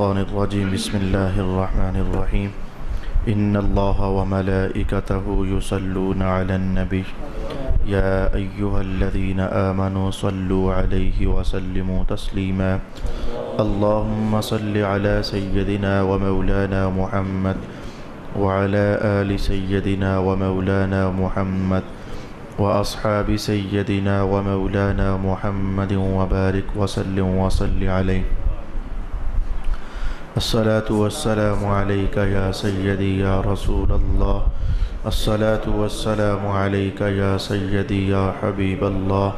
الشيطان الرجيم بسم الله الرحمن الرحيم إن الله وملائكته يصلون على النبي يا أيها الذين آمنوا صلوا عليه وسلموا تسليما اللهم صل على سيدنا ومولانا محمد وعلى آل سيدنا ومولانا محمد وأصحاب سيدنا ومولانا محمد وبارك وسلم وصل عليه الصلاة والسلام عليك يا سيدي يا رسول الله الصلاة والسلام عليك يا سيدي يا حبيب الله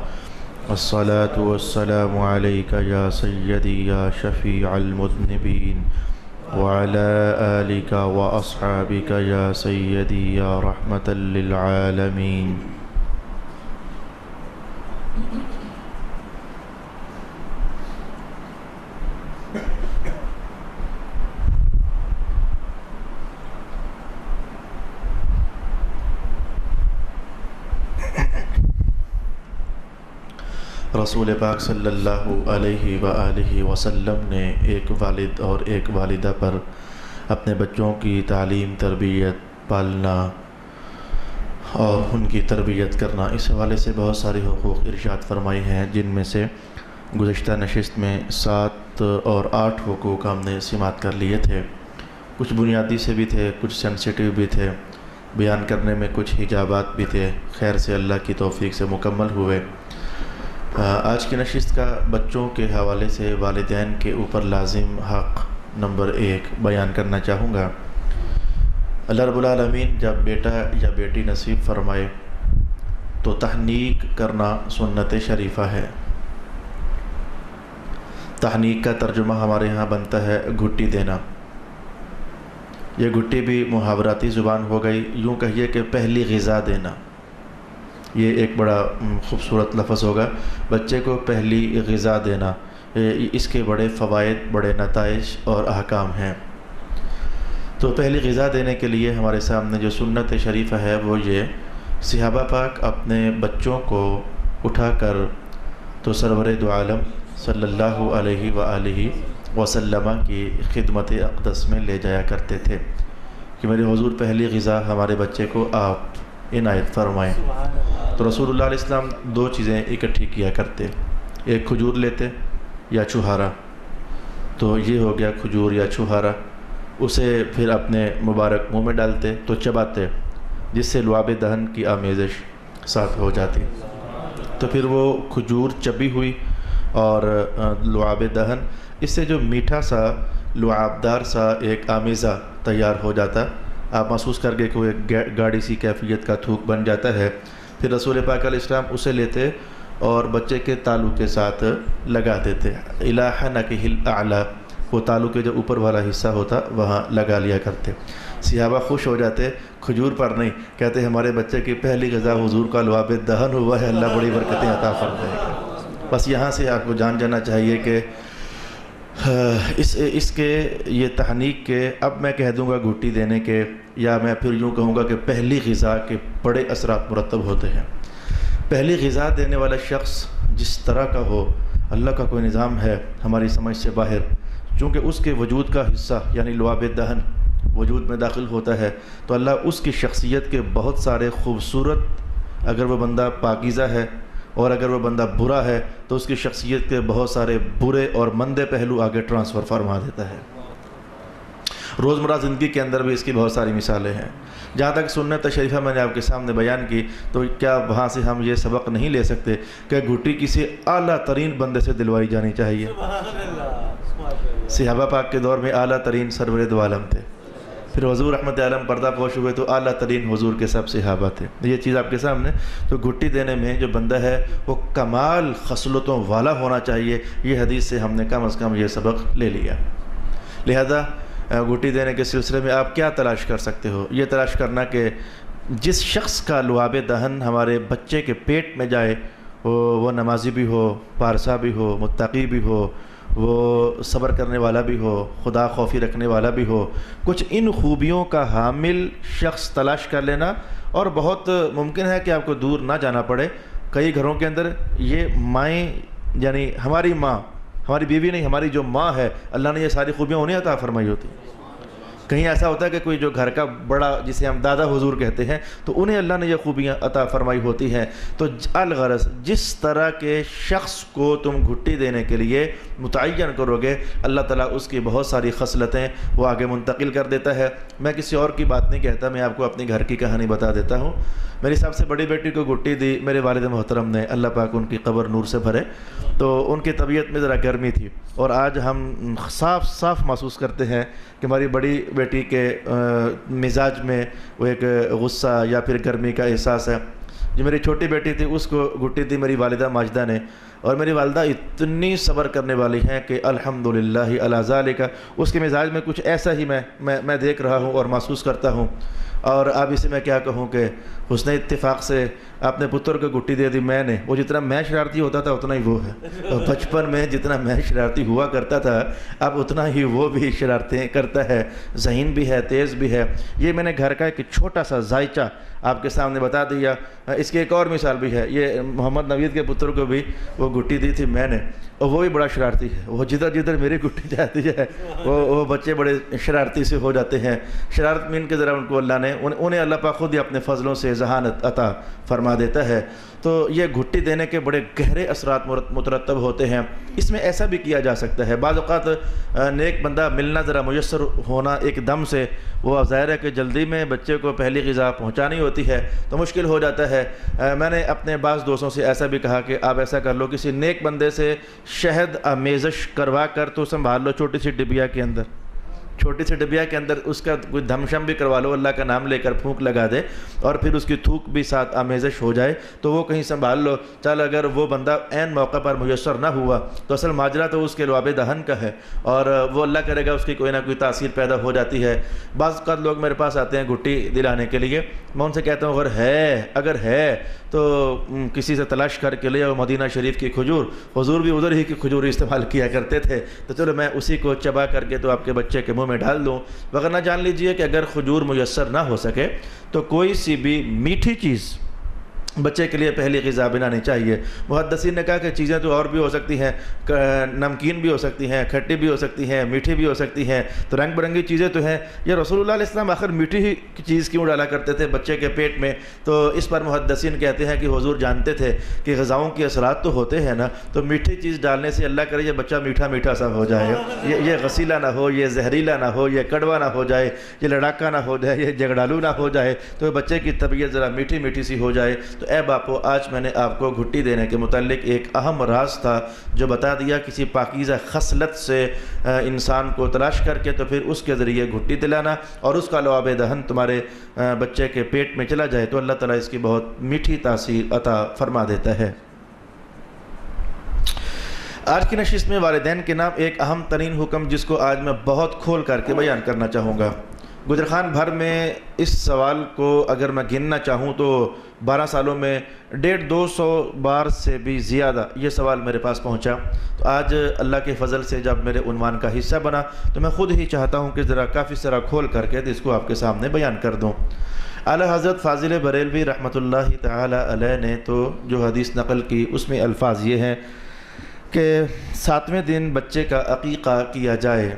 الصلاة والسلام عليك يا سيدي يا شفيع المذنبين وعلى آلك وأصحابك يا سيدي يا رحمة للعالمين. رسول پاک صلی اللہ علیہ وآلہ وسلم نے ایک والد اور ایک والدہ پر اپنے بچوں کی تعلیم، تربیت، پالنا اور ان کی تربیت کرنا، اس حوالے سے بہت سارے حقوق ارشاد فرمائے ہیں، جن میں سے گزشتہ نشست میں 7 اور 8 حقوق ہم نے سماعت کر لیے تھے. کچھ بنیادی سے بھی تھے، کچھ سینسیٹیو بھی تھے، بیان کرنے میں کچھ حجابات بھی تھے، خیر سے اللہ کی توفیق سے مکمل ہوئے. آج کی نشست کا بچوں کے حوالے سے والدین کے اوپر لازم حق نمبر 1 بیان کرنا چاہوں گا. اللہ رب العالمین جب بیٹا یا بیٹی نصیب فرمائے تو تحنیک کرنا سنت شریفہ ہے. تحنیک کا ترجمہ ہمارے ہاں بنتا ہے گھٹی دینا. یہ گھٹی بھی محاوراتی زبان ہو گئی، یوں کہیے کہ پہلی غذا دینا. یہ ایک بڑا خوبصورت لفظ ہوگا، بچے کو پہلی غذا دینا. اس کے بڑے فوائد، بڑے نتائج اور احکام ہیں. تو پہلی غذا دینے کے لیے ہمارے سامنے جو سنت شریفہ ہے وہ یہ، صحابہ پاک اپنے بچوں کو اٹھا کر تو سرور دو عالم صلی اللہ علیہ وآلہ وسلم کی خدمت اقدس میں لے جایا کرتے تھے کہ میرے حضور پہلی غذا ہمارے بچے کو آپ عنایت فرمائیں. تو رسول اللہ علیہ السلام 2 چیزیں اکٹھی کیا کرتے، ایک کھجور لیتے یا چھہارا. تو یہ ہو گیا کھجور یا چھہارا، اسے پھر اپنے مبارک منہ میں ڈالتے تو چباتے، جس سے لعاب دہن کی آمیزش ساتھ ہو جاتی. تو پھر وہ کھجور چبی ہوئی اور لعاب دہن، اس سے جو میٹھا سا لعابدار سا ایک آمیزہ تیار ہو جاتا. آپ محسوس کر کے کہ وہ ایک گاڑی سی کیفیت کا تھوک بن جاتا ہے. پھر رسول پاک علیہ السلام اسے لیتے اور بچے کے تالو کے ساتھ لگا دیتے. الی حنکہ الاعلی، وہ تالو کے جو اوپر والا حصہ ہوتا وہاں لگا لیا کرتے. صحابہ خوش ہو جاتے، کھجور پر نہیں، کہتے ہمارے بچے کی پہلی غذا حضور کا لعاب دہن ہوا ہے، اللہ بڑی برکتیں عطا فرمائے گا. بس یہاں سے آپ کو جان جانا چاہیے کہ اس کے یہ تحنیک کے، اب میں کہہ دوں گا گھٹی دینے کے، یا میں پھر یوں کہوں گا کہ پہلی غذا کے بڑے اثرات مرتب ہوتے ہیں. پہلی غذا دینے والا شخص جس طرح کا ہو، اللہ کا کوئی نظام ہے ہماری سمجھ سے باہر، چونکہ اس کے وجود کا حصہ یعنی لعاب دہن وجود میں داخل ہوتا ہے تو اللہ اس کی شخصیت کے بہت سارے خوبصورت، اگر وہ بندہ پاکیزہ ہے اور اگر وہ بندہ برا ہے تو اس کی شخصیت کے بہت سارے برے اور مندے پہلو آگے ٹرانسفر فرما دیتا ہے. روزمرہ زندگی کے اندر بھی اس کی بہت ساری مثالیں ہیں. جہاں تک سنت شریفہ میں نے آپ کے سامنے بیان کی، تو کیا وہاں سے ہم یہ سبق نہیں لے سکتے کہ گھٹی کسی اعلیٰ ترین بندے سے دلوائی جانی چاہیے؟ صحابہ پاک کے دور میں اعلیٰ ترین سرور دو عالم تھے، پھر حضور رحمت عالم پردہ پوش ہوئے تو اعلیٰ ترین حضور کے سب صحابہ تھے. یہ چیز آپ کے سامنے. تو گھٹی دینے میں جو بندہ ہے وہ کمال خصلتوں والا ہونا چاہیے. یہ حدیث سے ہم نے کم از کم یہ سبق لے لیا. لہذا گھٹی دینے کے سلسلے میں آپ کیا تلاش کر سکتے ہو؟ یہ تلاش کرنا کہ جس شخص کا لعاب دہن ہمارے بچے کے پیٹ میں جائے، وہ نمازی بھی ہو، پارسا بھی ہو، متقی بھی ہو، وہ صبر کرنے والا بھی ہو، خدا خوفی رکھنے والا بھی ہو. کچھ ان خوبیوں کا حامل شخص تلاش کر لینا، اور بہت ممکن ہے کہ آپ کو دور نہ جانا پڑے. کئی گھروں کے اندر یہ مائیں، یعنی ہماری ماں ہماری بیوی نہیں، ہماری جو ماں ہے، اللہ نے یہ ساری خوبیاں انہیں عطا فرمائی ہوتی ہیں۔ کہیں ایسا ہوتا ہے کہ کوئی جو گھر کا بڑا جسے ہم دادا حضور کہتے ہیں تو انہیں اللہ نے یہ خوبیاں عطا فرمائی ہوتی ہیں۔ تو الغرض جس طرح کے شخص کو تم گھٹی دینے کے لیے متعین کرو گے، اللہ تعالیٰ اس کی بہت ساری خصلتیں وہ آگے منتقل کر دیتا ہے۔ میں کسی اور کی بات نہیں کہتا، میں آپ کو اپنی گھر کی کہانی بتا دیتا ہوں۔ میری سب سے بڑی بیٹی کو گھٹی دی میرے والد محترم نے، اللہ پاک ان کی قبر نور سے بھرے۔ تو ان کی طبیعت میں ذرا گرمی تھی، اور آج ہم صاف محسوس کرتے ہیں کہ ہماری بڑی بیٹی کے مزاج میں وہ ایک غصہ یا پھر گرمی کا احساس ہے۔ جو میری چھوٹی بیٹی تھی اس کو گھٹی دی میری والدہ ماجدہ نے، اور میری والدہ اتنی صبر کرنے والی ہیں کہ الحمدللہ علی ذالک، اس کے مزاج میں کچھ ایسا ہی میں دیکھ رہا ہوں اور محسوس کرتا ہوں۔ اور اب اسے میں کیا کہوں کہ حسن اتفاق سے اپنے پتر کو گھٹی دے دی میں نے۔ وہ جتنا میں شرارتی ہوتا تھا اتنا ہی وہ ہے، اور بچپن میں جتنا میں شرارتی ہوا کرتا تھا اب اتنا ہی وہ بھی شرارتیں کرتا ہے، ذہین بھی ہے، تیز بھی ہے۔ یہ میں نے گھر کا ایک چھوٹا سا ذائچہ آپ کے سامنے بتا دیا۔ اس کی ایک اور مثال بھی ہے، یہ محمد نوید کے پتر کو بھی وہ گھٹی دی تھی میں نے، اور وہ بھی بڑا شرارتی ہے۔ وہ جدھر میری گھٹی جاتی ہے وہ بچے بڑے شرارتی سے ہو جاتے ہیں۔ شرارت مین کے ذرا ان کو اللہ نے انہیں اللہ پاک خود ہی اپنے فضلوں سے ذہانت عطا فرما دیتا ہے۔ تو یہ گھٹی دینے کے بڑے گہرے اثرات مترتب ہوتے ہیں۔ اس میں ایسا بھی کیا جا سکتا ہے، بعض اوقات نیک بندہ ملنا ذرا میسر ہونا ایک دم سے، وہ ظاہر ہے کہ جلدی میں بچے کو پہلی غذا پہنچانی ہوتی ہے تو مشکل ہو جاتا ہے۔ میں نے اپنے بعض دوستوں سے ایسا بھی کہا کہ آپ ایسا کر لو، کسی نیک بندے سے شہد آمیزش کروا کر تو سنبھال لو، چھوٹی سی ڈبیا کے اندر اس کا کوئی دھمشم بھی کروا لو، اللہ کا نام لے کر پھونک لگا دے، اور پھر اس کی تھوک بھی ساتھ آمیزش ہو جائے تو وہ کہیں سنبھال لو۔ چل اگر وہ بندہ عین موقع پر میسر نہ ہوا تو اصل ماجرا تو اس کے لعاب دہن کا ہے، اور وہ اللہ کرے گا اس کی کوئی نہ کوئی تاثیر پیدا ہو جاتی ہے۔ بعض اوقات لوگ میرے پاس آتے ہیں گھٹی دلانے کے لیے، میں ان سے کہتا ہوں اگر ہے تو کسی سے تلاش کر کے لے آؤ مدینہ شریف کی کھجور، حضور بھی ادھر ہی کی کھجور استعمال کیا کرتے تھے، تو چلو میں اسی کو چبا کر کے تو آپ کے بچے کے منہ میں ڈال دوں۔ وغیرہ جان لیجئے کہ اگر کھجور میسر نہ ہو سکے تو کوئی سی بھی میٹھی چیز بچے کے لیے پہلی غذا بنانی چاہیے۔ محدثین نے کہا کہ چیزیں تو اور بھی ہو سکتی ہیں، نمکین بھی ہو سکتی ہیں، کھٹی بھی ہو سکتی ہیں، میٹھی بھی ہو سکتی ہیں، تو رنگ برنگی چیزیں تو ہیں۔ یہ رسول اللہ علیہ السلام آخر میٹھی ہی چیز کیوں ڈالا کرتے تھے بچے کے پیٹ میں؟ تو اس پر محدثین کہتے ہیں کہ حضور جانتے تھے کہ غذاؤں کے اثرات تو ہوتے ہیں نا، تو میٹھی چیز ڈالنے سے اللہ کرے یہ بچہ میٹھا میٹھا سا ہو جائے، یہ غسیلا نہ ہو، یہ زہریلا نہ ہو، یہ کڑوا نہ ہو جائے، یہ لڑاکا نہ ہو جائے، یہ جگڑالو نہ ہو جائے، تو بچے کی طبیعت ذرا میٹھی میٹھی سی ہو جائے۔ تو اے باپو، آج میں نے آپ کو گھٹی دینے کے متعلق ایک اہم راز تھا جو بتا دیا، کسی پاکیزہ خصلت سے انسان کو تلاش کر کے تو پھر اس کے ذریعے گھٹی دلانا، اور اس کا لعاب دہن تمہارے بچے کے پیٹ میں چلا جائے تو اللہ تعالیٰ اس کی بہت میٹھی تاثیر عطا فرما دیتا ہے۔ آج کی نشست میں والدین کے نام ایک اہم ترین حکم جس کو آج میں بہت کھول کر کے بیان کرنا چاہوں گا۔ گجرخان بھر میں اس سوال کو اگر میں گننا چاہوں تو 12 سالوں میں 150-200 بار سے بھی زیادہ یہ سوال میرے پاس پہنچا۔ تو آج اللہ کے فضل سے جب میرے عنوان کا حصہ بنا تو میں خود ہی چاہتا ہوں کہ ذرا کافی سارا کھول کر کے اس کو آپ کے سامنے بیان کر دوں۔ اعلیٰ حضرت فاضل بریلوی رحمۃ اللہ تعالی علیہ نے تو جو حدیث نقل کی اس میں الفاظ یہ ہیں کہ 7ویں دن بچے کا عقیقہ کیا جائے۔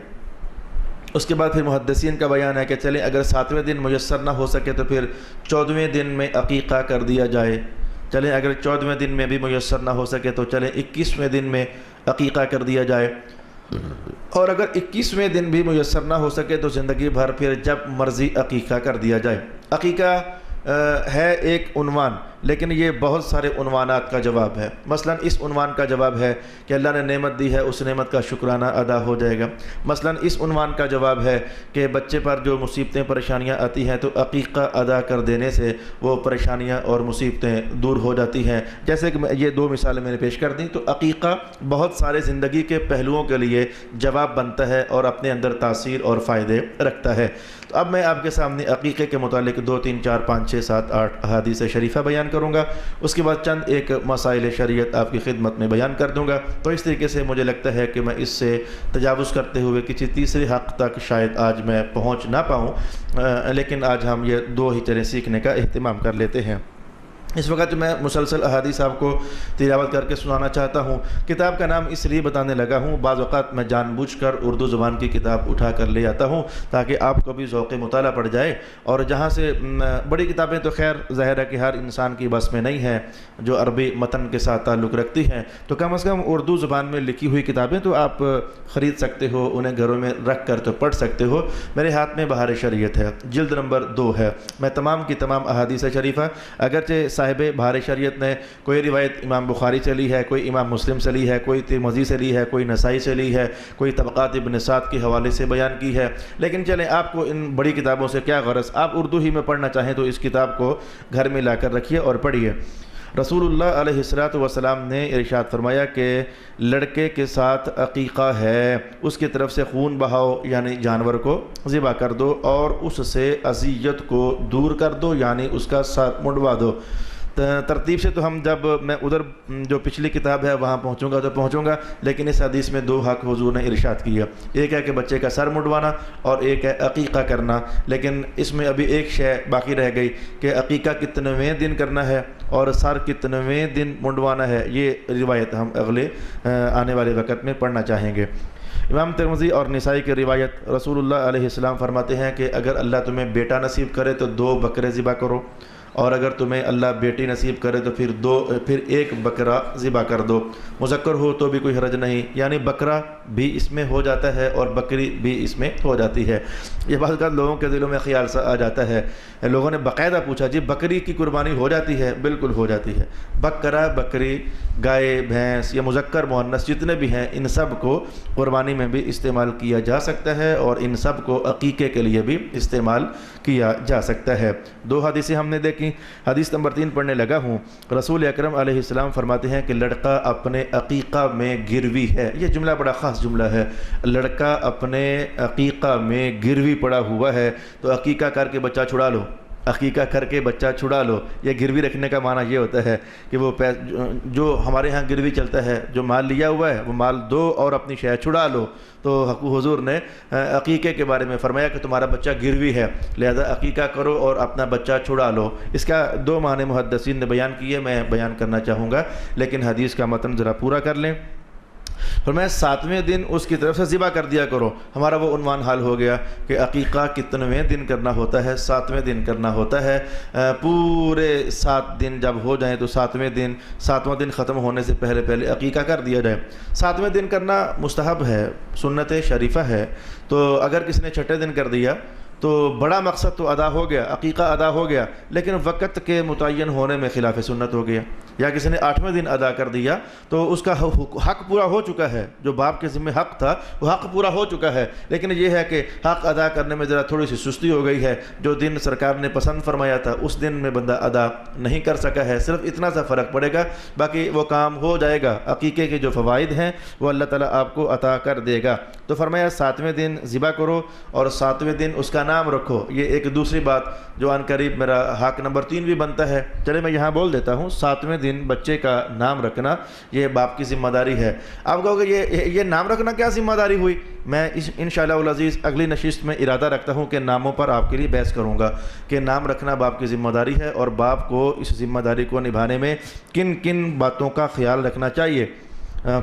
اس کے بعد پھر محدثین کا بیان ہے کہ چلیں اگر 7ویں دن میسر نہ ہو سکے تو پھر 14ویں دن میں عقیقہ کر دیا جائے، چلیں اگر 14ویں دن میں بھی میسر نہ ہو سکے تو چلیں 21ویں دن میں عقیقہ کر دیا جائے، اور اگر 21ویں دن بھی میسر نہ ہو سکے تو زندگی بھر پھر جب مرضی عقیقہ کر دیا جائے۔ عقیقہ ہے ایک عنوان، لیکن یہ بہت سارے عنوانات کا جواب ہے۔ مثلا اس عنوان کا جواب ہے کہ اللہ نے نعمت دی ہے، اس نعمت کا شکرانہ ادا ہو جائے گا۔ مثلا اس عنوان کا جواب ہے کہ بچے پر جو مصیبتیں پریشانیاں آتی ہیں تو عقیقہ ادا کر دینے سے وہ پریشانیاں اور مصیبتیں دور ہو جاتی ہیں۔ جیسے کہ یہ 2 مثالیں میں نے پیش کر دیں، تو عقیقہ بہت سارے زندگی کے پہلوؤں کے لیے جواب بنتا ہے اور اپنے اندر تاثیر اور فائدے رکھتا ہے۔ تو اب میں آپ کے سامنے عقیقے کے متعلق 2 3 4 5 6 7 8 احادیث شریفہ بیان کروں گا، اس کے بعد چند ایک مسائل شریعت آپ کی خدمت میں بیان کر دوں گا۔ تو اس طریقے سے مجھے لگتا ہے کہ میں اس سے تجاوز کرتے ہوئے کسی تیسرے حق تک شاید آج میں پہنچ نہ پاؤں، لیکن آج ہم یہ 2 ہی چلیں سیکھنے کا اہتمام کر لیتے ہیں۔ اس وقت میں مسلسل احادیث آپ کو تلاوت کر کے سنانا چاہتا ہوں۔ کتاب کا نام اس لیے بتانے لگا ہوں، بعض اوقات میں جان بوجھ کر اردو زبان کی کتاب اٹھا کر لے آتا ہوں تاکہ آپ کو بھی ذوق مطالعہ پڑ جائے، اور جہاں سے بڑی کتابیں تو خیر ظاہر ہے کہ ہر انسان کی بس میں نہیں ہے جو عربی متن کے ساتھ تعلق رکھتی ہیں، تو کم از کم اردو زبان میں لکھی ہوئی کتابیں تو آپ خرید سکتے ہو، انہیں گھروں میں رکھ کر تو پڑھ سکتے ہو۔ میرے ہاتھ میں بہار شریعت ہے، جلد نمبر 2 ہے۔ میں تمام کی تمام احادیث شریفہ، اگرچہ صاحب بہار شریعت نے کوئی روایت امام بخاری سے لی ہے، کوئی امام مسلم سے لی ہے، کوئی ترمذی سے لی ہے، کوئی نسائی سے لی ہے، کوئی طبقات ابن سعد کے حوالے سے بیان کی ہے، لیکن چلیں آپ کو ان بڑی کتابوں سے کیا غرض، آپ اردو ہی میں پڑھنا چاہیں تو اس کتاب کو گھر میں لا کر رکھیے اور پڑھیے۔ رسول اللہ علیہ السلام نے ارشاد فرمایا کہ لڑکے کے ساتھ عقیقہ ہے، اس کی طرف سے خون بہاؤ یعنی جانور کو ذبح کر دو، اور اس سے اذیت کو دور کر دو یعنی اس کا ساتھ منڈوا دو۔ ترتیب سے تو ہم جب میں ادھر جو پچھلی کتاب ہے وہاں پہنچوں گا تو پہنچوں گا، لیکن اس حدیث میں 2 حق حضور نے ارشاد کیا، ایک ہے کہ بچے کا سر منڈوانا اور ایک ہے عقیقہ کرنا، لیکن اس میں ابھی ایک شے باقی رہ گئی کہ عقیقہ کتنویں دن کرنا ہے اور سر کتنویں دن منڈوانا ہے، یہ روایت ہم اگلے آنے والے وقت میں پڑھنا چاہیں گے۔ امام ترمذی اور نسائی کی روایت، رسول اللہ علیہ السلام فرماتے ہیں کہ اگر اللہ تمہیں بیٹا نصیب کرے تو 2 بکرے ذبح کرو، اور اگر تمہیں اللہ بیٹی نصیب کرے تو پھر 1 بکرا ذبح کر دو، مذکر ہو تو بھی کوئی حرج نہیں، یعنی بکرا بھی اس میں ہو جاتا ہے اور بکری بھی اس میں ہو جاتی ہے۔ یہ بعض اوقات لوگوں کے دلوں میں خیال سا آ جاتا ہے، لوگوں نے باقاعدہ پوچھا جی بکری کی قربانی ہو جاتی ہے؟ بالکل ہو جاتی ہے، بکرا، بکری، گائے، بھینس یا مذکر مؤنث جتنے بھی ہیں ان سب کو قربانی میں بھی استعمال کیا جا سکتا ہے، اور ان سب کو عقیقے کے لیے بھی استعمال کیا جا سکتا ہے۔ 2 حدیثیں ہم نے دیکھی، حدیث نمبر 3 پڑھنے لگا ہوں۔ رسول اکرم علیہ السلام فرماتے ہیں کہ لڑکا اپنے عقیقہ میں گروی ہے، یہ جملہ بڑا خاص جملہ ہے، لڑکا اپنے عقیقہ میں گروی پڑا ہوا ہے، تو عقیقہ کر کے بچہ چھڑا لو، عقیقہ کر کے بچہ چھڑا لو۔ یہ گروی رکھنے کا معنی یہ ہوتا ہے کہ وہ جو ہمارے ہاں گروی چلتا ہے، جو مال لیا ہوا ہے وہ مال دو اور اپنی شے چھڑا لو، تو حضور نے عقیقے کے بارے میں فرمایا کہ تمہارا بچہ گروی ہے، لہذا عقیقہ کرو اور اپنا بچہ چھڑا لو۔ اس کا 2 معنی محدثین نے بیان کیے، میں بیان کرنا چاہوں گا، لیکن حدیث کا متن ذرا پورا کر لیں۔ فرمایا 7ویں دن اس کی طرف سے ذبح کر دیا کرو۔ ہمارا وہ عنوان حال ہو گیا کہ عقیقہ کتنویں دن کرنا ہوتا ہے؟ 7ویں دن کرنا ہوتا ہے۔ پورے 7 دن جب ہو جائیں تو 7واں دن ختم ہونے سے پہلے عقیقہ کر دیا جائے۔ 7ویں دن کرنا مستحب ہے، سنت شریفہ ہے، تو اگر کسی نے 6 دن کر دیا تو بڑا مقصد تو ادا ہو گیا، عقیقہ ادا ہو گیا، لیکن وقت کے متعین ہونے میں خلاف سنت ہو گیا۔ یا کسی نے 8ویں دن ادا کر دیا تو اس کا حق پورا ہو چکا ہے، جو باپ کے ذمہ حق تھا وہ حق پورا ہو چکا ہے، لیکن یہ ہے کہ حق ادا کرنے میں ذرا تھوڑی سی سستی ہو گئی ہے۔ جو دن سرکار نے پسند فرمایا تھا اس دن میں بندہ ادا نہیں کر سکا ہے، صرف اتنا سا فرق پڑے گا، باقی وہ کام ہو جائے گا۔ عقیقے کے جو فوائد ہیں وہ اللہ تعالیٰ آپ کو عطا کر دے گا۔ تو فرمایا 7ویں دن ذبح کرو اور 7ویں دن اس کا نام رکھو۔ یہ ایک دوسری بات جو ان قریب میرا حق نمبر 3 بھی بنتا ہے، چلے میں یہاں بول دیتا ہوں۔ 7ویں دن بچے کا نام رکھنا یہ باپ کی ذمہ داری ہے۔ آپ کہو گے یہ نام رکھنا کیا ذمہ داری ہوئی؟ میں انشاءاللہ العزیز اگلی نشست میں ارادہ رکھتا ہوں کہ ناموں پر آپ کے لیے بحث کروں گا کہ نام رکھنا باپ کی ذمہ داری ہے، اور باپ کو اس ذمہ داری کو نبھانے میں کن کن باتوں کا خیال رکھنا چاہیے۔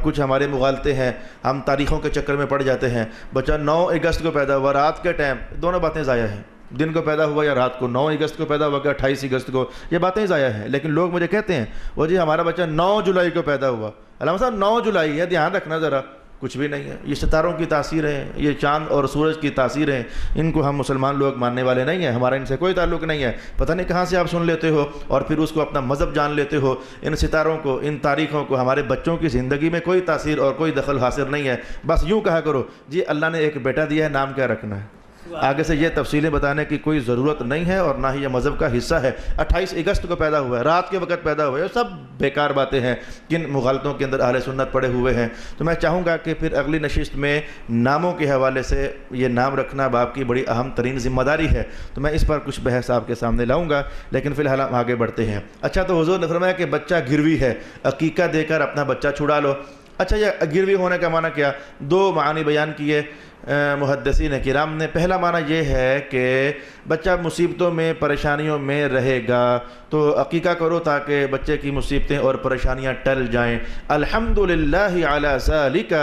کچھ ہمارے مغالطے ہیں، ہم تاریخوں کے چکر میں پڑ جاتے ہیں۔ بچہ 9 اگست کو پیدا ہوا، رات کے ٹائم، دونوں باتیں ضائع ہیں، دن کو پیدا ہوا یا رات کو، 9 اگست کو پیدا ہوا کہ 28 اگست کو، یہ باتیں ضائع ہیں۔ لیکن لوگ مجھے کہتے ہیں وہ جی ہمارا بچہ 9 جولائی کو پیدا ہوا۔ علامہ صاحب 9 جولائی ہے، دھیان رکھنا ذرا، کچھ بھی نہیں ہے، یہ ستاروں کی تاثیر ہے، یہ چاند اور سورج کی تاثیر ہے، ان کو ہم مسلمان لوگ ماننے والے نہیں ہیں، ہمارا ان سے کوئی تعلق نہیں ہے۔ پتہ نہیں کہاں سے آپ سن لیتے ہو اور پھر اس کو اپنا مذہب جان لیتے ہو۔ ان ستاروں کو، ان تاریخوں کو ہمارے بچوں کی زندگی میں کوئی تاثیر اور کوئی دخل حاصل نہیں ہے۔ بس یوں کہا کرو جی اللہ نے ایک بیٹا دیا ہے، نام کیا رکھنا ہے۔ آگے سے یہ تفصیلیں بتانے کی کوئی ضرورت نہیں ہے اور نہ ہی یہ مذہب کا حصہ ہے۔ 28 اگست کو پیدا ہوا ہے، رات کے وقت پیدا ہوا ہے، سب بیکار باتیں ہیں، کن مغالطوں کے اندر اہل سنت پڑے ہوئے ہیں۔ تو میں چاہوں گا کہ پھر اگلی نشست میں ناموں کے حوالے سے یہ نام رکھنا باپ کی بڑی اہم ترین ذمہ داری ہے، تو میں اس پر کچھ بحث آپ کے سامنے لاؤں گا، لیکن فی الحال ہم آگے بڑھتے ہیں۔ اچھا، تو حضور نے فرمایا کہ بچہ گروی ہے، عقیقہ دے کر اپنا بچہ چھڑا لو۔ اچھا یہ گروی ہونے کا معنی کیا؟ دو معنی بیان کیے محدثین کرام نے۔ پہلا معنی یہ ہے کہ بچہ مصیبتوں میں پریشانیوں میں رہے گا تو عقیقہ کرو تاکہ بچے کی مصیبتیں اور پریشانیاں ٹل جائیں۔ الحمدللہ علی ذالک،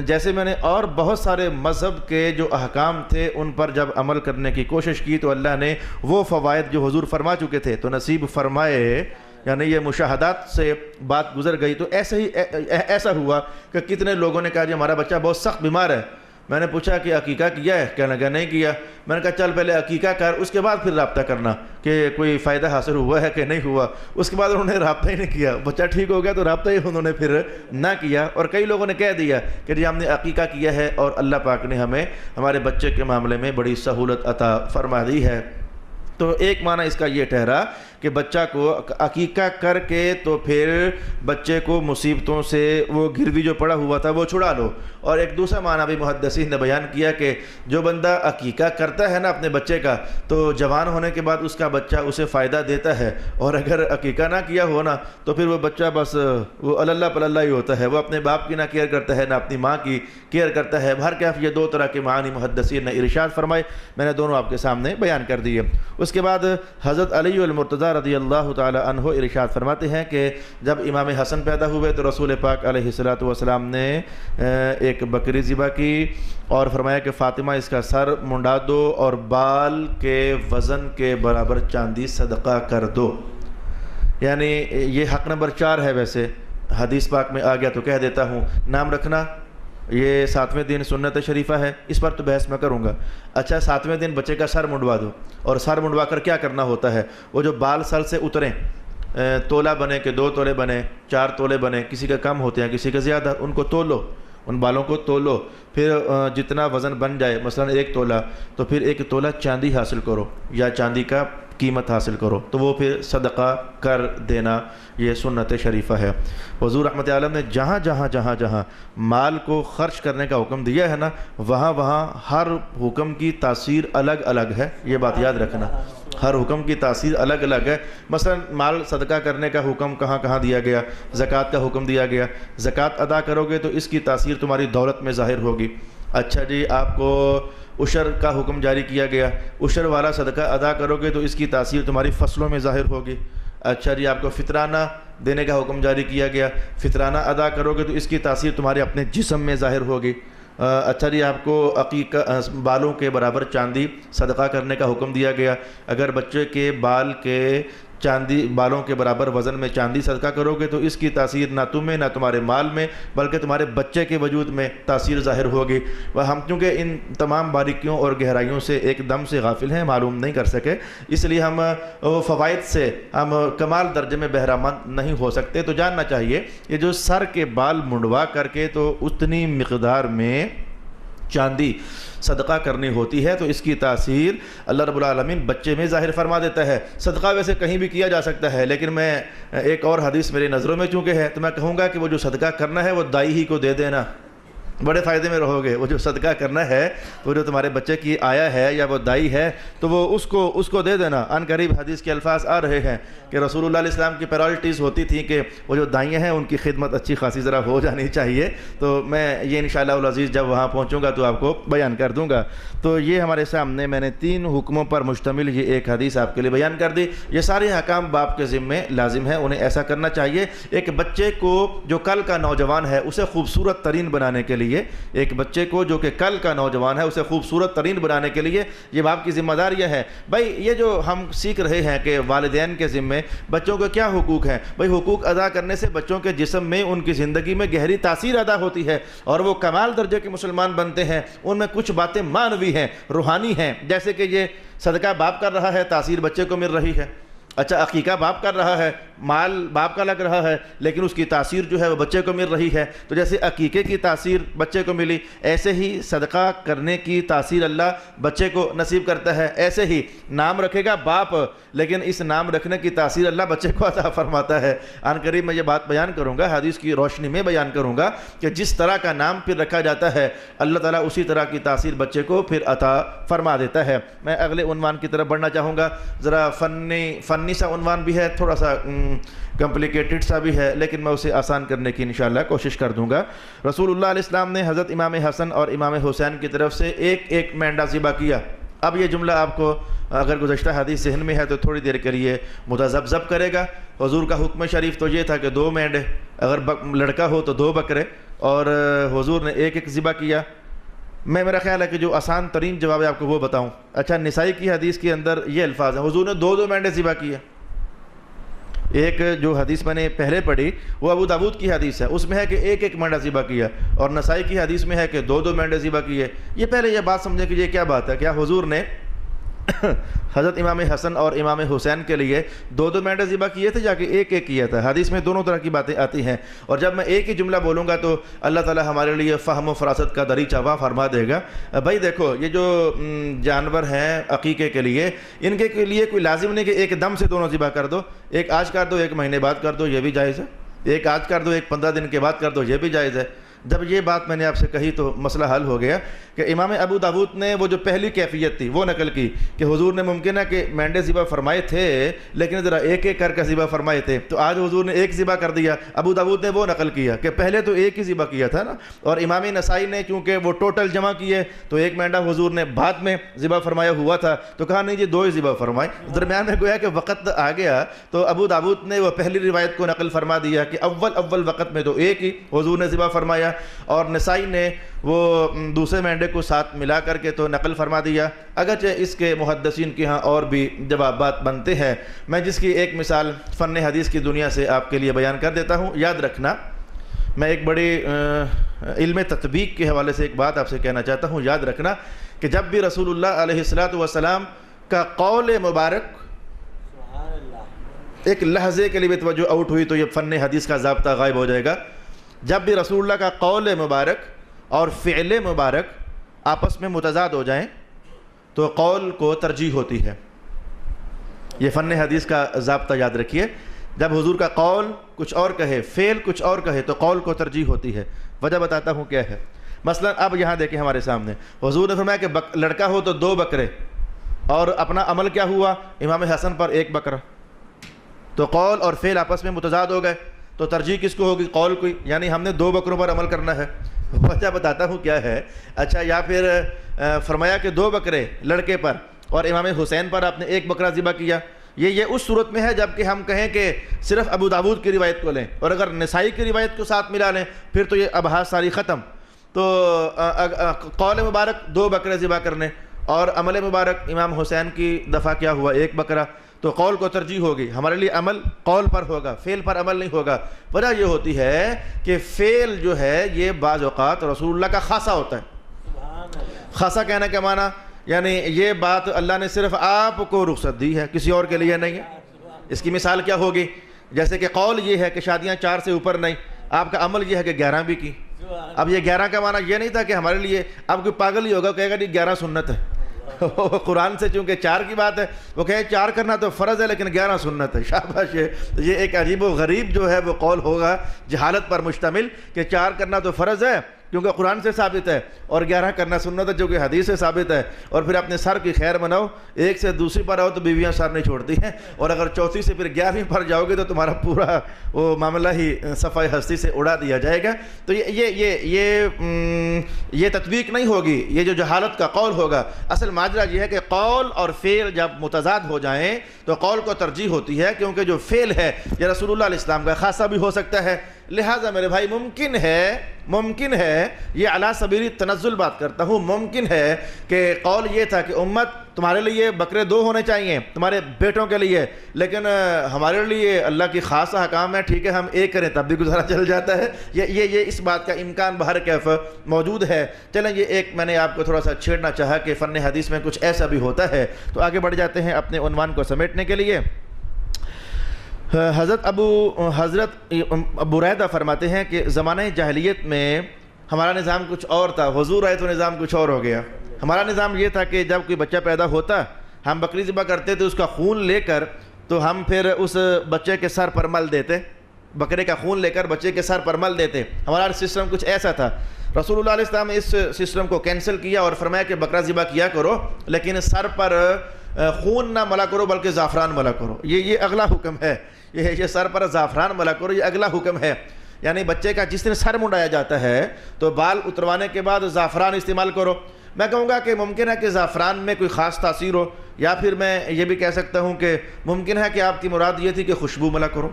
جیسے میں نے اور بہت سارے مذہب کے جو احکام تھے ان پر جب عمل کرنے کی کوشش کی تو اللہ نے وہ فوائد جو حضور فرما چکے تھے تو نصیب فرمائے، یعنی یہ مشاہدات سے بات گزر گئی۔ تو ایسا ہوا کہ کتنے لوگوں نے کہا جی ہمارا بچہ بہت سخت بیمار ہے۔ میں نے پوچھا کہ عقیقہ کیا ہے؟ کہنے لگا نہیں کیا۔ میں نے کہا چل پہلے عقیقہ کر، اس کے بعد پھر رابطہ کرنا کہ کوئی فائدہ حاصل ہوا ہے کہ نہیں ہوا۔ اس کے بعد انہوں نے رابطہ ہی نہیں کیا، بچہ ٹھیک ہو گیا تو رابطہ ہی انہوں نے پھر نہ کیا۔ اور کئی لوگوں نے کہہ دیا کہ جی ہم نے عقیقہ کیا ہے اور اللہ پاک نے ہمیں ہمارے بچے کے معاملے میں بڑی سہولت عطا فرما دی ہے۔ تو ایک معنی اس کا یہ ٹھہرا کہ بچہ کو عقیقہ کر کے تو پھر بچے کو مصیبتوں سے وہ گروی جو پڑا ہوا تھا وہ چھڑا لو۔ اور ایک دوسرا معنی بھی محدثین نے بیان کیا کہ جو بندہ عقیقہ کرتا ہے نا اپنے بچے کا تو جوان ہونے کے بعد اس کا بچہ اسے فائدہ دیتا ہے، اور اگر عقیقہ نہ کیا ہو نا تو پھر وہ بچہ بس وہ اللہ پلّہ ہی ہوتا ہے، وہ اپنے باپ کی نہ کیئر کرتا ہے نہ اپنی ماں کی کیئر کرتا ہے۔ بہرکیف یہ دو طرح کے معنی محدثین نے ارشاد فرمائے، میں نے دونوں آپ کے سامنے بیان کر دیے۔ اس کے بعد حضرت علی المرتضیٰ رضی اللہ تعالی عنہ ارشاد فرماتے ہیں کہ جب امام حسن پیدا ہوئے تو رسول پاک علیہ السلام نے ایک بکری ذبح کی اور فرمایا کہ فاطمہ اس کا سر منڈا دو اور بال کے وزن کے برابر چاندی صدقہ کر دو۔ یعنی یہ حق نمبر 4 ہے، ویسے حدیث پاک میں آ گیا تو کہہ دیتا ہوں۔ نام رکھنا یہ 7ویں دن سنت شریفہ ہے، اس پر تو بحث میں کروں گا۔ اچھا 7ویں دن بچے کا سر منڈوا دو، اور سر منڈوا کر کیا کرنا ہوتا ہے؟ وہ جو بال سر سے اتریں، تولہ بنے کہ 2 تولے بنے 4 تولے بنے، کسی کا کم ہوتے ہیں کسی کا زیادہ، ان کو تولو، ان بالوں کو تولو، پھر جتنا وزن بن جائے مثلا 1 تولہ تو پھر 1 تولہ چاندی حاصل کرو یا چاندی کا قیمت حاصل کرو، تو وہ پھر صدقہ کر دینا، یہ سنت شریفہ ہے۔ حضور رحمت عالم نے جہاں جہاں مال کو خرچ کرنے کا حکم دیا ہے نا وہاں ہر حکم کی تاثیر الگ الگ ہے، یہ بات یاد رکھنا، ہر حکم کی تاثیر الگ الگ ہے۔ مثلا مال صدقہ کرنے کا حکم کہاں دیا گیا؟ زکوٰۃ کا حکم دیا گیا، زکوٰۃ ادا کرو گے تو اس کی تاثیر تمہاری دولت میں ظاہر ہوگی۔ اچھا جی آپ کو عشر کا حکم جاری کیا گیا، عشر والا صدقہ ادا کرو گے تو اس کی تاثیر تمہاری فصلوں میں ظاہر ہوگی۔ اچھا جی آپ کو فطرانہ دینے کا حکم جاری کیا گیا، فطرانہ ادا کرو گے تو اس کی تاثیر تمہارے اپنے جسم میں ظاہر ہوگی۔ اچھا جی آپ کو عقیقہ بالوں کے برابر چاندی صدقہ کرنے کا حکم دیا گیا، اگر بچے کے بال کے بالوں کے برابر وزن میں چاندی صدقہ کرو گے تو اس کی تاثیر نہ تمہیں نہ تمہارے مال میں بلکہ تمہارے بچے کے وجود میں تاثیر ظاہر ہوگی۔ ہم چونکہ ان تمام باریکیوں اور گہرائیوں سے ایک دم سے غافل ہیں، معلوم نہیں کر سکے، اس لیے ہم فوائد سے ہم کمال درجے میں بہرامند نہیں ہو سکتے۔ تو جاننا چاہیے یہ جو سر کے بال منڈوا کر کے تو اتنی مقدار میں چاندی صدقہ کرنی ہوتی ہے، تو اس کی تاثیر اللہ رب العالمین بچے میں ظاہر فرما دیتا ہے۔ صدقہ ویسے کہیں بھی کیا جا سکتا ہے، لیکن میں ایک اور حدیث میری نظروں میں چونکہ ہے تو میں کہوں گا کہ وہ جو صدقہ کرنا ہے وہ دائی ہی کو دے دینا، بڑے فائدے میں رہو گے۔ وہ جو صدقہ کرنا ہے وہ جو تمہارے بچے کی آیا ہے یا وہ دائی ہے تو وہ اس کو دے دینا۔ ان قریب حدیث کے الفاظ آ رہے ہیں کہ رسول اللہ علیہ السلام کی پرائرٹیز ہوتی تھیں کہ وہ جو دائیں ہیں ان کی خدمت اچھی خاصی ذرا ہو جانی چاہیے، تو میں یہ انشاءاللہ العزیز جب وہاں پہنچوں گا تو آپ کو بیان کر دوں گا۔ تو یہ ہمارے سامنے میں نے 3 حکموں پر مشتمل یہ ایک حدیث آپ کے لیے بیان کر دی۔ یہ سارے احکام باپ کے ذمے لازم ہیں، انہیں ایسا کرنا چاہیے۔ ایک بچے کو جو کل کا نوجوان ہے اسے خوبصورت ترین بنانے کے لیے، ایک بچے کو جو کہ کل کا نوجوان ہے اسے خوبصورت ترین بنانے کے لیے یہ باپ کی ذمہ داری ہے۔ بھائی یہ جو ہم سیکھ رہے ہیں کہ والدین کے ذمے بچوں کے کیا حقوق ہیں، بھائی حقوق ادا کرنے سے بچوں کے جسم میں ان کی زندگی میں گہری تاثیر ادا ہوتی ہے اور وہ کمال درجے کے مسلمان بنتے ہیں۔ ان میں کچھ باتیں معنوی ہیں، روحانی ہیں، جیسے کہ یہ صدقہ باپ کر رہا ہے، تاثیر بچے کو مل رہی ہے۔ اچھا عقیقہ باپ کر رہا ہے، مال باپ کا لگ رہا ہے، لیکن اس کی تاثیر جو ہے وہ بچے کو مل رہی ہے۔ تو جیسے عقیقے کی تاثیر بچے کو ملی، ایسے ہی صدقہ کرنے کی تاثیر اللہ بچے کو نصیب کرتا ہے۔ ایسے ہی نام رکھے گا باپ، لیکن اس نام رکھنے کی تاثیر اللہ بچے کو عطا فرماتا ہے۔ ان قریب میں یہ بات بیان کروں گا، حدیث کی روشنی میں بیان کروں گا کہ جس طرح کا نام پھر رکھا جاتا ہے اللہ تعالیٰ اسی طرح کی تاثیر بچے کو پھر عطا فرما دیتا ہے۔ میں اگلے عنوان کی طرف بڑھنا چاہوں گا، ذرا فنی سا عنوان بھی ہے، تھوڑا سا کمپلیکیٹڈ سا بھی ہے، لیکن میں اسے آسان کرنے کی انشاءاللہ کوشش کر دوں گا۔ رسول اللہ علیہ السلام نے حضرت امام حسن اور امام حسین کی طرف سے ایک مینڈا ذبح کیا۔ اب یہ جملہ آپ کو اگر گزشتہ حدیث ذہن میں ہے تو تھوڑی دیر کے لیے متذبذب کرے گا۔ حضور کا حکم شریف تو یہ تھا کہ 2 مینڈے، اگر لڑکا ہو تو 2 بکرے، اور حضور نے ایک ذبح کیا۔ میرا خیال ہے کہ جو آسان ترین جواب ہے آپ کو وہ بتاؤں۔ اچھا، نسائی کی حدیث کے اندر یہ الفاظ ہیں، حضور نے 2 مینڈے ذبح کیے۔ ایک جو حدیث میں نے پہلے پڑھی وہ ابو داؤد کی حدیث ہے، اس میں ہے کہ ایک مینڈا ذبح کیا، اور نسائی کی حدیث میں ہے کہ 2 مینڈے ذبح کیے۔ یہ پہلے یہ بات سمجھیں کہ یہ کیا بات ہے، کیا حضور نے حضرت امام حسن اور امام حسین کے لیے 2 مینڈے ذبح کیے تھے، جا کے ایک کیا تھا؟ حدیث میں دونوں طرح کی باتیں آتی ہیں، اور جب میں ایک ہی جملہ بولوں گا تو اللہ تعالی ہمارے لیے فہم و فراست کا دریچہ واہ فرما دے گا۔ بھائی دیکھو، یہ جو جانور ہیں عقیقے کے لیے، ان کے لیے کوئی لازم نہیں کہ ایک دم سے دونوں ذبح کر دو، ایک آج کر دو 1 مہینے بعد کر دو، یہ بھی جائز ہے، ایک آج کر دو 15 دن کے بعد کر دو، یہ بھی جائز ہے۔ جب یہ بات میں نے آپ سے کہی تو مسئلہ حل ہو گیا کہ امام ابو داؤد نے وہ جو پہلی کیفیت تھی وہ نقل کی کہ حضور نے ممکن ہے کہ مینڈے ذبح فرمائے تھے لیکن ذرا ایک کر کے ذبح فرمائے تھے، تو آج حضور نے ایک ذبح کر دیا۔ ابو داؤد نے وہ نقل کیا کہ پہلے تو ایک ہی ذبح کیا تھا نا، اور امام نسائی نے چونکہ وہ ٹوٹل جمع کیے تو ایک مینڈا حضور نے بعد میں ذبح فرمایا ہوا تھا، تو کہا نہیں جی 2 ہی ذبح فرمائے۔ درمیان میں گویا کہ وقت آ گیا تو ابو داؤد نے وہ پہلی روایت کو نقل فرما دیا کہ اول وقت میں تو ایک ہی حضور نے ذبح فرمایا، اور نسائی نے وہ دوسرے مینڈے کو ساتھ ملا کر کے تو نقل فرما دیا۔ اگرچہ اس کے محدثین کے ہاں اور بھی جوابات بنتے ہیں، میں جس کی ایک مثال فن حدیث کی دنیا سے آپ کے لیے بیان کر دیتا ہوں۔ یاد رکھنا، میں ایک بڑی علم تطبیق کے حوالے سے ایک بات آپ سے کہنا چاہتا ہوں۔ یاد رکھنا کہ جب بھی رسول اللہ علیہ السلام کا قول مبارک ایک لحظے کے لیے توجہ آؤٹ ہوئی تو یہ فن حدیث کا ضابطہ غائب ہو جائے گا۔ جب بھی رسول اللہ کا قول مبارک اور فعل مبارک آپس میں متضاد ہو جائیں تو قول کو ترجیح ہوتی ہے۔ یہ فن حدیث کا ضابطہ یاد رکھیے، جب حضور کا قول کچھ اور کہے، فعل کچھ اور کہے تو قول کو ترجیح ہوتی ہے۔ وجہ بتاتا ہوں کیا ہے۔ مثلا اب یہاں دیکھیں ہمارے سامنے حضور نے فرمایا کہ لڑکا ہو تو 2 بکرے، اور اپنا عمل کیا ہوا؟ امام حسن پر 1 بکرا، تو قول اور فعل آپس میں متضاد ہو گئے، تو ترجیح کس کو ہوگی؟ قول کو، یعنی ہم نے 2 بکروں پر عمل کرنا ہے۔ وجہ بتاتا ہوں کیا ہے۔ اچھا، یا پھر فرمایا کہ 2 بکرے لڑکے پر، اور امام حسین پر آپ نے 1 بکرا ذبح کیا۔ یہ اس صورت میں ہے جب کہ ہم کہیں کہ صرف ابو داؤد کی روایت کو لیں، اور اگر نسائی کی روایت کو ساتھ ملا لیں پھر تو یہ ابحاث ساری ختم۔ تو قول مبارک 2 بکرے ذبح کرنے، اور عمل مبارک امام حسین کی دفعہ کیا ہوا؟ 1 بکرا، تو قول کو ترجیح ہوگی۔ ہمارے لیے عمل قول پر ہوگا، فعل پر عمل نہیں ہوگا۔ وجہ یہ ہوتی ہے کہ فعل جو ہے یہ بعض اوقات رسول اللہ کا خاصہ ہوتا ہے۔ خاصہ کہنے کا معنی یعنی یہ بات اللہ نے صرف آپ کو رخصت دی ہے، کسی اور کے لیے نہیں ہے۔ اس کی مثال کیا ہوگی؟ جیسے کہ قول یہ ہے کہ شادیاں 4 سے اوپر نہیں، آپ کا عمل یہ ہے کہ 11 بھی کی۔ اب یہ 11 کا معنی یہ نہیں تھا کہ ہمارے لیے، اب کوئی پاگل ہی ہوگا کہے گا نہیں 11 سنت ہے۔ قرآن سے چونکہ 4 کی بات ہے، وہ کہے 4 کرنا تو فرض ہے لیکن 11 سنت ہے۔ شاباش ہے۔ یہ ایک عجیب و غریب جو ہے وہ قول ہوگا جہالت پر مشتمل کہ 4 کرنا تو فرض ہے کیونکہ قرآن سے ثابت ہے، اور 11 کرنا سنت ہے جو کہ حدیث سے ثابت ہے۔ اور پھر اپنے سر کی خیر مناؤ، 1 سے دوسری پر آؤ تو بیویاں سر نہیں چھوڑتی ہیں، اور اگر چوتھی سے پھر 11ویں پر جاؤ گے تو تمہارا پورا وہ معاملہ ہی صفحہ ہستی سے اڑا دیا جائے گا۔ تو یہ تطبیق نہیں ہوگی، یہ جو جہالت کا قول ہوگا۔ اصل ماجرا یہ ہے کہ قول اور فعل جب متضاد ہو جائیں تو قول کو ترجیح ہوتی ہے، کیونکہ جو فعل ہے یہ رسول اللہ علیہ السلام کا خاصہ بھی ہو سکتا ہے۔ لہٰذا میرے بھائی ممکن ہے یہ علی سبیل تنزل بات کرتا ہوں، ممکن ہے کہ قول یہ تھا کہ امت تمہارے لیے بکرے 2 ہونے چاہیے تمہارے بیٹوں کے لیے، لیکن ہمارے لیے اللہ کی خاص احکام ہے، ٹھیک ہے ہم 1 کریں تب بھی گزارا چل جاتا ہے۔ یہ اس بات کا امکان بہر کیف موجود ہے۔ چلیں، یہ ایک میں نے آپ کو تھوڑا سا چھیڑنا چاہا کہ فن حدیث میں کچھ ایسا بھی ہوتا ہے۔ تو آگے بڑھ جاتے ہیں اپنے عنوان کو سمیٹنے کے لیے۔ حضرت ابو بریدہ فرماتے ہیں کہ زمانہ جاہلیت میں ہمارا نظام کچھ اور تھا، حضور آئے تو نظام کچھ اور ہو گیا۔ ہمارا نظام یہ تھا کہ جب کوئی بچہ پیدا ہوتا ہم بکری ذبح کرتے تو اس کا خون لے کر تو ہم پھر اس بچے کے سر پر مل دیتے، بکرے کا خون لے کر بچے کے سر پر مل دیتے۔ ہمارا سسٹم کچھ ایسا تھا۔ رسول اللہ علیہ السلام نے اس سسٹم کو کینسل کیا اور فرمایا کہ بکرا ذبح کیا کرو لیکن سر پر خون نہ ملا کرو بلکہ زعفران ملا کرو۔ یہ اگلا حکم ہے، یہ سر پر زعفران ملا کرو، یہ اگلا حکم ہے. یعنی بچے کا جس دن سر منڈایا جاتا ہے تو بال اتروانے کے بعد زعفران استعمال کرو. میں کہوں گا کہ ممکن ہے کہ زعفران میں کوئی خاص تاثیر ہو، یا پھر میں یہ بھی کہہ سکتا ہوں کہ ممکن ہے کہ آپ کی مراد یہ تھی کہ خوشبو ملا کرو.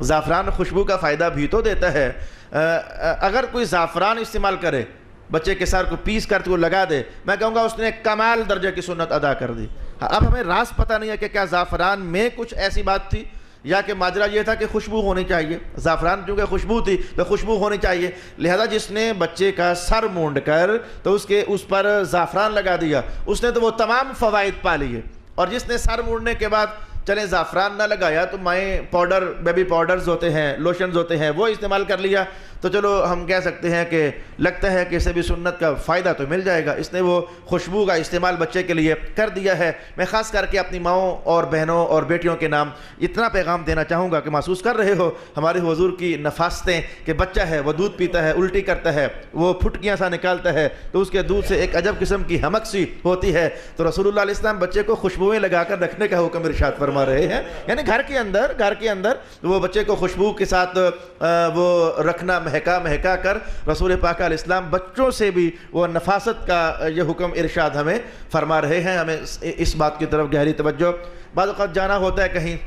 زعفران خوشبو کا فائدہ بھی تو دیتا ہے. اگر کوئی زعفران استعمال کرے، بچے کے سر کو پیس کر کو لگا دے، میں کہوں گا اس نے کمال درجے کی سنت ادا کر دی. اب ہمیں راز پتہ نہیں ہے کہ کیا زعفران میں کچھ ایسی بات تھی، یا کہ ماجرا یہ تھا کہ خوشبو ہونی چاہیے. زعفران چونکہ خوشبو تھی تو خوشبو ہونی چاہیے، لہذا جس نے بچے کا سر مونڈ کر تو اس پر زعفران لگا دیا، اس نے تو وہ تمام فوائد پا لیے. اور جس نے سر مونڈنے کے بعد چلیں زعفران نہ لگایا تو مائیں پاؤڈر، بیبی پاؤڈرز ہوتے ہیں، لوشنز ہوتے ہیں، وہ استعمال کر لیا، تو چلو ہم کہہ سکتے ہیں کہ لگتا ہے کہ اسے بھی سنت کا فائدہ تو مل جائے گا. اس نے وہ خوشبو کا استعمال بچے کے لیے کر دیا ہے. میں خاص کر کے اپنی ماؤں اور بہنوں اور بیٹیوں کے نام اتنا پیغام دینا چاہوں گا کہ محسوس کر رہے ہو ہمارے حضور کی نفاستیں کہ بچہ ہے وہ دودھ پیتا ہے، الٹی کرتا ہے، وہ پھٹکیاں سا نکالتا ہے تو اس کے دودھ سے ایک عجب قسم کی حمک سی ہوتی ہے، تو رسول اللہ علیہ السلام بچے کو خوشبوئیں لگا کر رکھنے کا حکم ارشاد فرما رہے ہیں. یعنی گھر کے اندر وہ بچے کو خوشبو کے ساتھ وہ رکھنا، مہکا کر رسول پاک علیہ السلام بچوں سے بھی وہ نفاست کا یہ حکم ارشاد ہمیں فرما رہے ہیں. ہمیں اس بات کی طرف گہری توجہ. بعض اوقات جانا ہوتا ہے کہیں،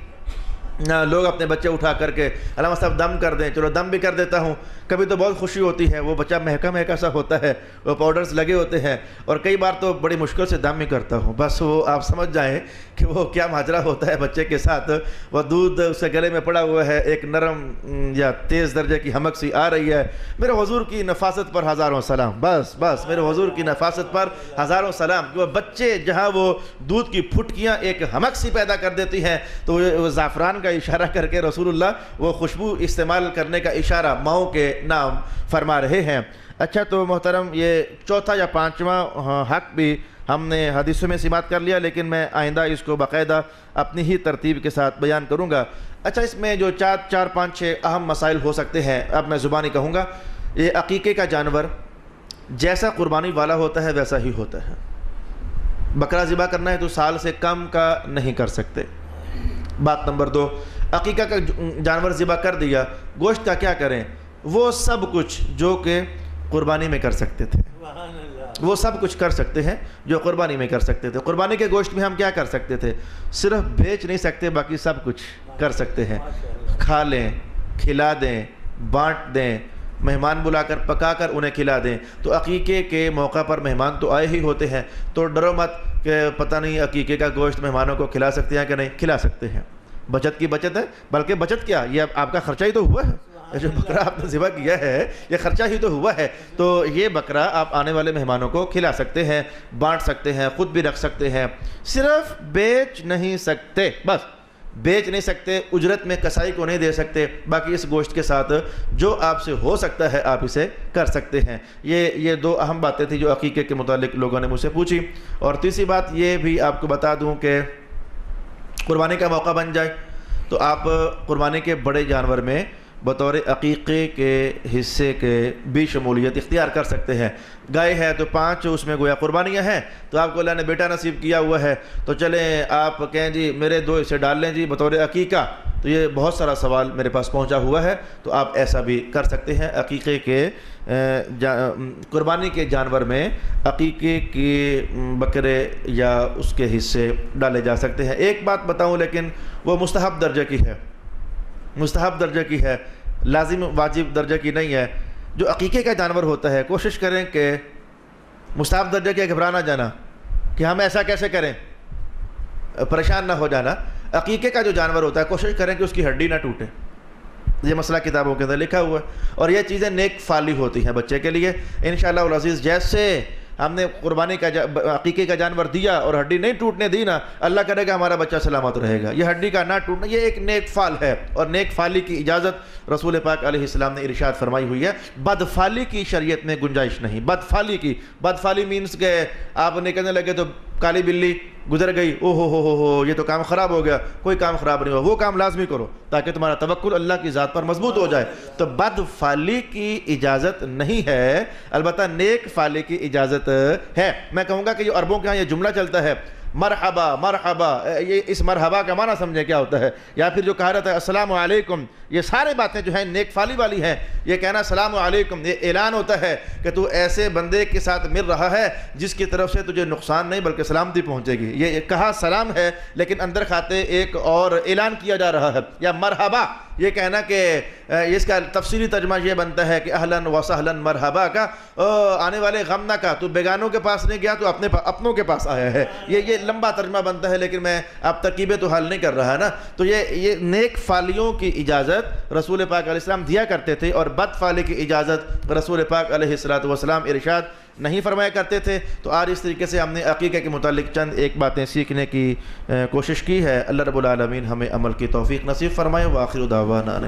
لوگ اپنے بچے اٹھا کر کے علامہ صاحب دم کر دیں، چلو دم بھی کر دیتا ہوں. کبھی تو بہت خوشی ہوتی ہے، وہ بچہ مہکا سا ہوتا ہے، وہ پاؤڈرز لگے ہوتے ہیں، اور کئی بار تو بڑی مشکل سے دم ہی کرتا ہوں. بس وہ آپ سمجھ جائیں کہ وہ کیا ماجرا ہوتا ہے بچے کے ساتھ. وہ دودھ اس کے گلے میں پڑا ہوا ہے، ایک نرم یا تیز درجے کی حمک سی آ رہی ہے. میرے حضور کی نفاست پر ہزاروں سلام. بس میرے حضور کی نفاست پر ہزاروں سلام کہ وہ بچے جہاں وہ دودھ کی پھٹکیاں ایک حمک سی پیدا کر دیتی ہیں تو وہ زعفران کا اشارہ کر کے رسول اللہ وہ خوشبو استعمال کرنے کا اشارہ ماؤں کے نام فرما رہے ہیں. اچھا، تو محترم یہ چوتھا یا پانچواں حق بھی ہم نے حدیثوں میں سماعت کر لیا، لیکن میں آئندہ اس کو باقاعدہ اپنی ہی ترتیب کے ساتھ بیان کروں گا. اچھا، اس میں جو 4 5 6 اہم مسائل ہو سکتے ہیں، اب میں زبانی کہوں گا. یہ عقیقے کا جانور جیسا قربانی والا ہوتا ہے ویسا ہی ہوتا ہے. بکرا ذبح کرنا ہے تو سال سے کم کا نہیں کر سکتے. بات نمبر 2، عقیقہ کا جانور ذبح کر دیا، گوشت کا کیا کریں؟ وہ سب کچھ جو کہ قربانی میں کر سکتے تھے، وہ سب کچھ کر سکتے ہیں جو قربانی میں کر سکتے تھے. قربانی کے گوشت میں ہم کیا کر سکتے تھے؟ صرف بیچ نہیں سکتے، باقی سب کچھ کر سکتے ہیں. کھا لیں، کھلا دیں، بانٹ دیں، مہمان بلا کر پکا کر انہیں کھلا دیں. تو عقیقے کے موقع پر مہمان تو آئے ہی ہوتے ہیں، تو ڈرو مت کہ پتہ نہیں عقیقے کا گوشت مہمانوں کو کھلا سکتے ہیں کہ نہیں. کھلا سکتے ہیں. بچت کی بچت ہے، بلکہ بچت کیا، یہ آپ کا خرچہ ہی تو ہوا ہے. جو بکرا آپ نے ذبح کیا ہے یہ خرچہ ہی تو ہوا ہے. تو یہ بکرا آپ آنے والے مہمانوں کو کھلا سکتے ہیں، بانٹ سکتے ہیں، خود بھی رکھ سکتے ہیں. صرف بیچ نہیں سکتے، بس بیچ نہیں سکتے، اجرت میں کسائی کو نہیں دے سکتے. باقی اس گوشت کے ساتھ جو آپ سے ہو سکتا ہے آپ اسے کر سکتے ہیں. یہ 2 اہم باتیں تھیں جو عقیقے کے متعلق لوگوں نے مجھ سے پوچھی. اور تیسری بات یہ بھی آپ کو بتا دوں کہ قربانی کا موقع بن جائے تو آپ قربانی کے بڑے جانور میں بطور عقیقے کے حصے کے بھی شمولیت اختیار کر سکتے ہیں. گائے ہے تو 5 اس میں گویا قربانیاں ہیں، تو آپ کو اللہ نے بیٹا نصیب کیا ہوا ہے تو چلیں آپ کہیں جی میرے 2 حصے ڈال لیں جی بطور عقیقہ. تو یہ بہت سارا سوال میرے پاس پہنچا ہوا ہے، تو آپ ایسا بھی کر سکتے ہیں. عقیقے کے قربانی کے جانور میں عقیقے کے بکرے یا اس کے حصے ڈالے جا سکتے ہیں. ایک بات بتاؤں لیکن وہ مستحب درجے کی ہے، مستحب درجے کی ہے، لازم واجب درجے کی نہیں ہے. جو عقیقے کا جانور ہوتا ہے کوشش کریں کہ مستحب درجے کے گھبرا نہ جانا کہ ہم ایسا کیسے کریں، پریشان نہ ہو جانا. عقیقے کا جو جانور ہوتا ہے کوشش کریں کہ اس کی ہڈی نہ ٹوٹے. یہ مسئلہ کتابوں کے اندر لکھا ہوا ہے، اور یہ چیزیں نیک فالی ہوتی ہیں بچے کے لیے. انشاءاللہ العزیز جیسے ہم نے قربانی کا عقیقے کا جانور دیا اور ہڈی نہیں ٹوٹنے دی نا، اللہ کرے گا ہمارا بچہ سلامت رہے گا. یہ ہڈی کا نہ ٹوٹنا یہ ایک نیک فال ہے، اور نیک فالی کی اجازت رسول پاک علیہ السلام نے ارشاد فرمائی ہوئی ہے. بدفالی کی شریعت میں گنجائش نہیں. بدفالی کی، بدفالی مینس کہ آپ نکلنے لگے تو کالی بلی گزر گئی، او ہو یہ تو کام خراب ہو گیا، کوئی کام خراب نہیں ہوا، وہ کام لازمی کرو تاکہ تمہارا توکل اللہ کی ذات پر مضبوط ہو جائے۔ تو بد فعلی کی اجازت نہیں ہے، البتہ نیک فعلی کی اجازت ہے۔ میں کہوں گا کہ یہ عربوں کے یہاں یہ جملہ چلتا ہے مرحبا مرحبا، یہ اس مرحبا کا معنی سمجھیں کیا ہوتا ہے، یا پھر جو کہا رہتا ہے السلام علیکم، یہ سارے باتیں جو ہیں نیک فعلی والی ہیں۔ یہ کہنا السلام علیکم یہ اعلان ہوتا ہے کہ تو ایسے بندے کے ساتھ مل رہا ہے جس کی طرف سے تجھے نقصان نہیں بلکہ سلامتی پہنچے گی۔ یہ کہا سلام ہے لیکن اندر کھاتے ایک اور اعلان کیا جا رہا ہے۔ یا مرحبا یہ کہنا کہ اس کا تفصیلی ترجمہ یہ بنتا ہے کہ اہلاً و سہلاً مرحبا کا، آنے والے غم نہ کا، تو بیگانوں کے پاس نہیں گیا تو اپنوں کے پاس آیا ہے۔ یہ لمبا ترجمہ بنتا ہے لیکن میں اب ترکیبیں تو حل نہیں کر رہا نا۔ تو یہ نیک فعلیوں کی اجازت رسول پاک علیہ السلام دیا کرتے تھے، اور بد فعلی کی اجازت رسول پاک علیہ السلام ارشاد نہیں فرمایا کرتے تھے۔ تو آج اس طریقے سے ہم نے عقیقہ کے متعلق چند ایک باتیں سیکھنے کی کوشش کی ہے۔ اللہ رب العالمین ہمیں عمل کی توفیق نصیب فرمائے۔ وآخر دعوانا